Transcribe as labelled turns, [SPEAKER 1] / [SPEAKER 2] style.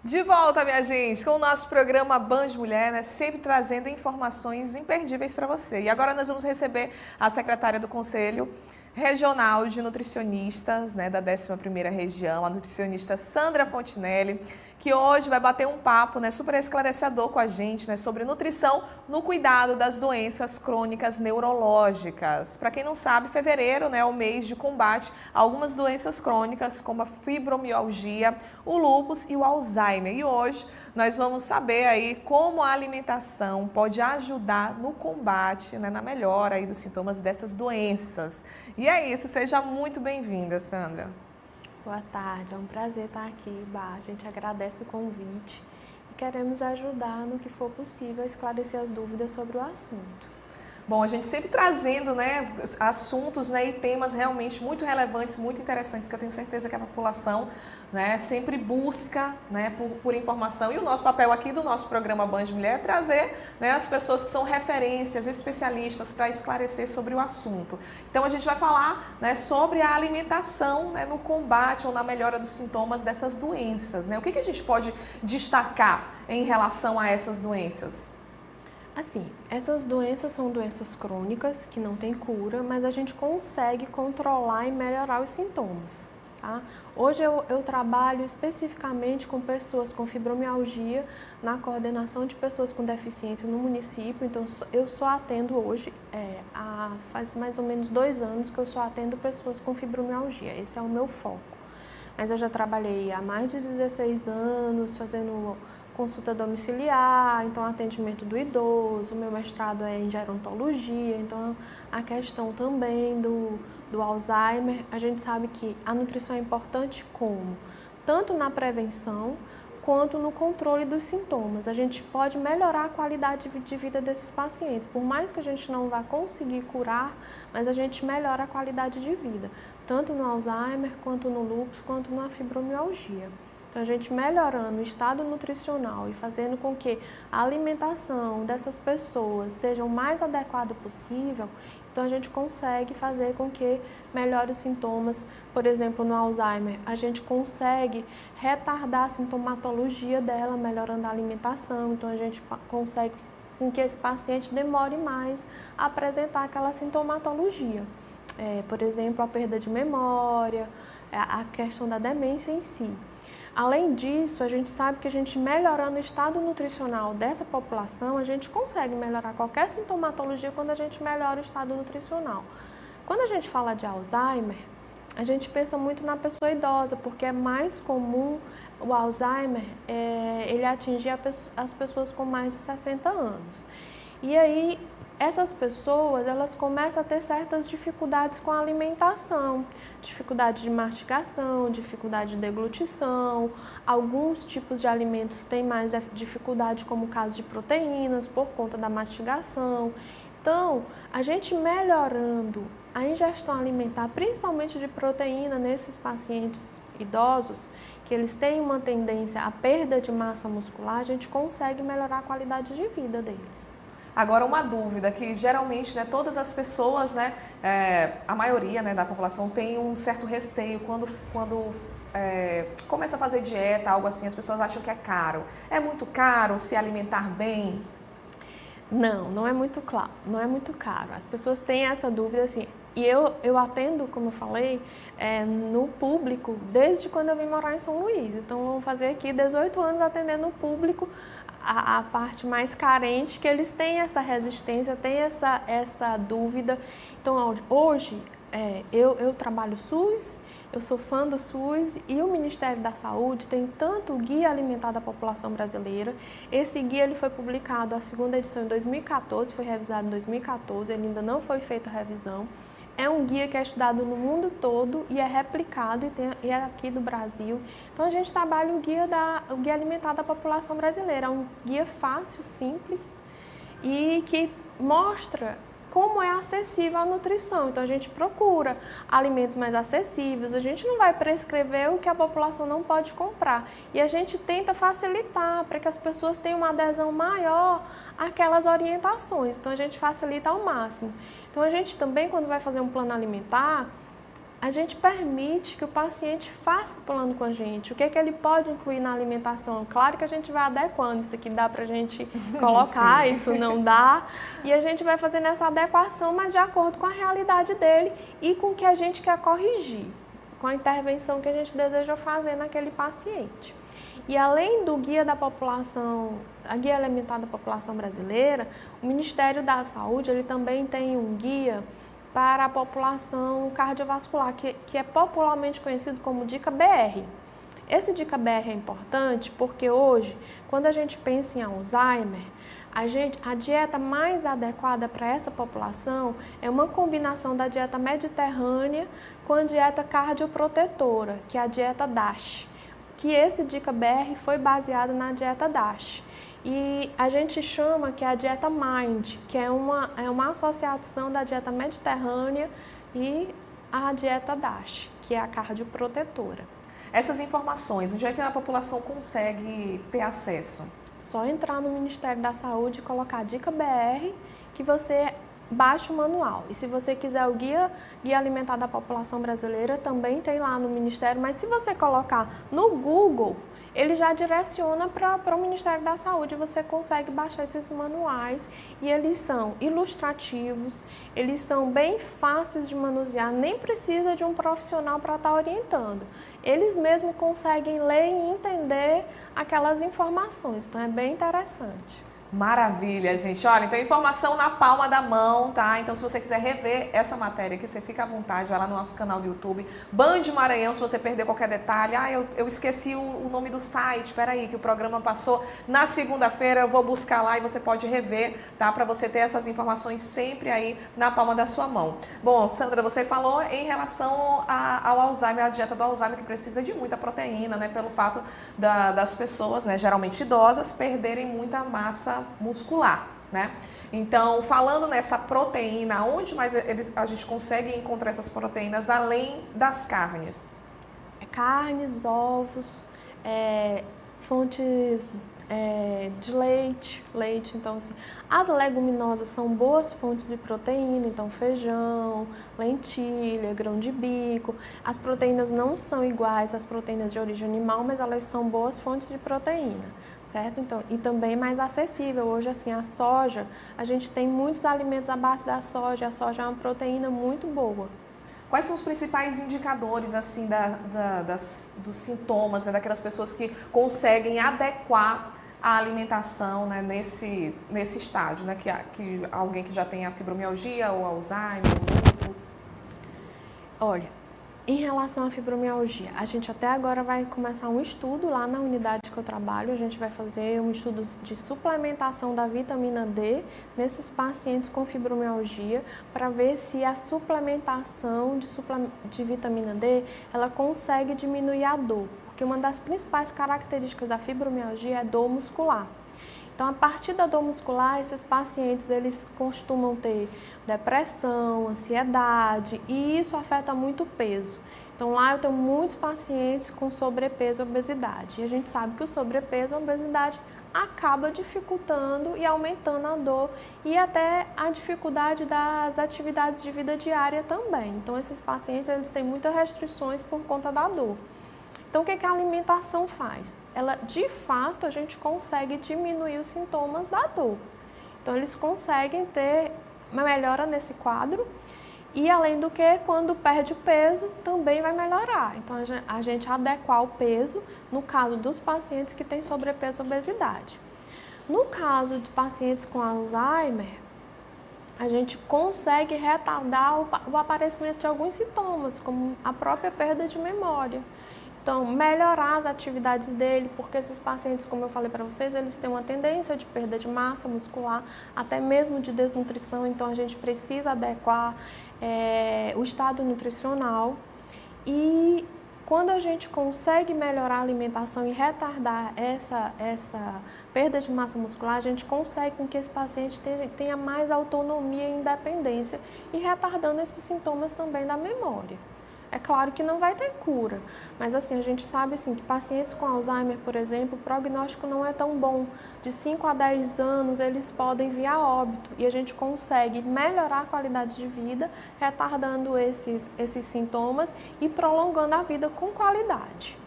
[SPEAKER 1] De volta, minha gente, com o nosso programa Band Mulher, né, sempre trazendo informações imperdíveis para você. E agora nós vamos receber a secretária do Conselho Regional de Nutricionistas, né, da 11ª Região, a nutricionista Sandra Fontinelli, que hoje vai bater um papo, né, super esclarecedor com a gente, né, sobre nutrição no cuidado das doenças crônicas neurológicas. Para quem não sabe, fevereiro, né, é o mês de combate a algumas doenças crônicas, como a fibromialgia, o lúpus e o Alzheimer. E hoje nós vamos saber aí como a alimentação pode ajudar no combate, né, na melhora aí dos sintomas dessas doenças. E é isso, seja muito bem-vinda, Sandra.
[SPEAKER 2] Boa tarde, é um prazer estar aqui, Bá. A gente agradece o convite e queremos ajudar no que for possível a esclarecer as dúvidas sobre o assunto.
[SPEAKER 1] Bom, a gente sempre trazendo, né, assuntos, né, e temas realmente muito relevantes, muito interessantes, que eu tenho certeza que a população, né, sempre busca, né, por informação. E o nosso papel aqui do nosso programa Band Mulher é trazer, né, as pessoas que são referências, especialistas para esclarecer sobre o assunto. Então a gente vai falar, né, sobre a alimentação, né, no combate ou na melhora dos sintomas dessas doenças, né? O que a gente pode destacar em relação a essas doenças?
[SPEAKER 2] Assim, essas doenças são doenças crônicas que não têm cura, mas a gente consegue controlar e melhorar os sintomas. Tá? Hoje eu trabalho especificamente com pessoas com fibromialgia na coordenação de pessoas com deficiência no município, então eu só atendo hoje, faz mais ou menos 2 anos que eu só atendo pessoas com fibromialgia, esse é o meu foco. Mas eu já trabalhei há mais de 16 anos fazendo consulta domiciliar, então atendimento do idoso, meu mestrado é em gerontologia, então a questão também do Alzheimer, a gente sabe que a nutrição é importante como? Tanto na prevenção quanto no controle dos sintomas. A gente pode melhorar a qualidade de vida desses pacientes, por mais que a gente não vá conseguir curar, mas a gente melhora a qualidade de vida, tanto no Alzheimer, quanto no lúpus, quanto na fibromialgia. Então, a gente melhorando o estado nutricional e fazendo com que a alimentação dessas pessoas seja o mais adequada possível, então a gente consegue fazer com que melhore os sintomas. Por exemplo, no Alzheimer, a gente consegue retardar a sintomatologia dela, melhorando a alimentação, então a gente consegue com que esse paciente demore mais a apresentar aquela sintomatologia. Por exemplo, a perda de memória, a questão da demência em si. Além disso, a gente sabe que a gente melhorando o estado nutricional dessa população, a gente consegue melhorar qualquer sintomatologia quando a gente melhora o estado nutricional. Quando a gente fala de Alzheimer, a gente pensa muito na pessoa idosa, porque é mais comum o Alzheimer ele atingir as pessoas com mais de 60 anos. E aí, essas pessoas, elas começam a ter certas dificuldades com a alimentação, dificuldade de mastigação, dificuldade de deglutição, alguns tipos de alimentos têm mais dificuldade, como o caso de proteínas, por conta da mastigação. Então, a gente melhorando a ingestão alimentar, principalmente de proteína nesses pacientes idosos, que eles têm uma tendência à perda de massa muscular, a gente consegue melhorar a qualidade de vida deles.
[SPEAKER 1] Agora, uma dúvida que geralmente, né, todas as pessoas, né, a maioria, né, da população tem um certo receio quando começa a fazer dieta, algo assim, as pessoas acham que é caro. É muito caro se alimentar bem?
[SPEAKER 2] Não é muito claro, não é muito caro. As pessoas têm essa dúvida assim. E eu atendo, como eu falei, no público desde quando eu vim morar em São Luís. Então, vamos fazer aqui 18 anos atendendo o público, a parte mais carente, que eles têm essa resistência, têm essa dúvida. Então, hoje, eu trabalho SUS, eu sou fã do SUS e o Ministério da Saúde tem tanto o Guia Alimentar da População Brasileira. Esse guia ele foi publicado, a 2ª edição em 2014, foi revisado em 2014, ele ainda não foi feita a revisão. É um guia que é estudado no mundo todo e é replicado e é aqui do Brasil. Então, a gente trabalha o Guia Alimentar da População Brasileira. É um guia fácil, simples e que mostra como é acessível a nutrição. Então, a gente procura alimentos mais acessíveis, a gente não vai prescrever o que a população não pode comprar. E a gente tenta facilitar para que as pessoas tenham uma adesão maior àquelas orientações. Então, a gente facilita ao máximo. Então, a gente também, quando vai fazer um plano alimentar, a gente permite que o paciente faça o plano com a gente. O que é que ele pode incluir na alimentação? Claro que a gente vai adequando, isso aqui dá pra gente colocar, isso não dá. E a gente vai fazendo essa adequação, mas de acordo com a realidade dele e com o que a gente quer corrigir, com a intervenção que a gente deseja fazer naquele paciente. E além do guia da população, a guia alimentar da população brasileira, o Ministério da Saúde ele também tem um guia para a população cardiovascular, que é popularmente conhecido como Dica BR. Esse Dica BR é importante porque hoje, quando a gente pensa em Alzheimer, a dieta mais adequada para essa população é uma combinação da dieta mediterrânea com a dieta cardioprotetora, que é a dieta DASH, que esse Dica BR foi baseado na dieta DASH. E a gente chama que é a dieta MIND, que é uma associação da dieta mediterrânea e a dieta DASH, que é a cardioprotetora.
[SPEAKER 1] Essas informações, onde é que a população consegue ter acesso?
[SPEAKER 2] Só entrar no Ministério da Saúde e colocar Dica BR, que você baixa o manual. E se você quiser o guia alimentar da população brasileira, também tem lá no Ministério, mas se você colocar no Google, ele já direciona para o Ministério da Saúde, você consegue baixar esses manuais e eles são ilustrativos, eles são bem fáceis de manusear, nem precisa de um profissional para estar orientando. Eles mesmos conseguem ler e entender aquelas informações, então é bem interessante.
[SPEAKER 1] Maravilha, gente. Olha, então informação na palma da mão, tá? Então se você quiser rever essa matéria aqui, você fica à vontade, vai lá no nosso canal do YouTube, Band Maranhão, se você perder qualquer detalhe. Eu esqueci o nome do site, peraí, que o programa passou na segunda-feira, eu vou buscar lá e você pode rever, tá? Para você ter essas informações sempre aí na palma da sua mão. Bom, Sandra, você falou em relação ao Alzheimer, a dieta do Alzheimer, que precisa de muita proteína, né? Pelo fato das pessoas, né, geralmente idosas, perderem muita massa muscular, né? Então, falando nessa proteína, onde mais a gente consegue encontrar essas proteínas além das carnes?
[SPEAKER 2] Carnes, ovos, fontes de leite, então assim, as leguminosas são boas fontes de proteína, então feijão, lentilha, grão de bico. As proteínas não são iguais às proteínas de origem animal, mas elas são boas fontes de proteína, certo? Então, e também mais acessível. Hoje, assim, a soja, a gente tem muitos alimentos à base da soja, a soja é uma proteína muito boa.
[SPEAKER 1] Quais são os principais indicadores assim dos sintomas, né, daquelas pessoas que conseguem adequar a alimentação, né, nesse estágio, né, que alguém que já tem a fibromialgia ou Alzheimer, ou lúpus?
[SPEAKER 2] Olha, em relação à fibromialgia, a gente até agora vai começar um estudo lá na unidade que eu trabalho, a gente vai fazer um estudo de suplementação da vitamina D nesses pacientes com fibromialgia, para ver se a suplementação de vitamina D, ela consegue diminuir a dor, porque uma das principais características da fibromialgia é dor muscular. Então, a partir da dor muscular, esses pacientes, eles costumam ter depressão, ansiedade, e isso afeta muito o peso. Então, lá eu tenho muitos pacientes com sobrepeso e obesidade. E a gente sabe que o sobrepeso e a obesidade acaba dificultando e aumentando a dor e até a dificuldade das atividades de vida diária também. Então, esses pacientes, eles têm muitas restrições por conta da dor. Então, o que a alimentação faz? Ela, de fato, a gente consegue diminuir os sintomas da dor. Então, eles conseguem ter uma melhora nesse quadro e, além do que, quando perde peso, também vai melhorar. Então, a gente adequar o peso no caso dos pacientes que têm sobrepeso e obesidade. No caso de pacientes com Alzheimer, a gente consegue retardar o aparecimento de alguns sintomas, como a própria perda de memória. Então, melhorar as atividades dele, porque esses pacientes, como eu falei para vocês, eles têm uma tendência de perda de massa muscular, até mesmo de desnutrição, então a gente precisa adequar o estado nutricional. E quando a gente consegue melhorar a alimentação e retardar essa perda de massa muscular, a gente consegue com que esse paciente tenha mais autonomia e independência e retardando esses sintomas também da memória. É claro que não vai ter cura, mas assim, a gente sabe assim, que pacientes com Alzheimer, por exemplo, o prognóstico não é tão bom. De 5 a 10 anos eles podem vir a óbito e a gente consegue melhorar a qualidade de vida, retardando esses sintomas e prolongando a vida com qualidade.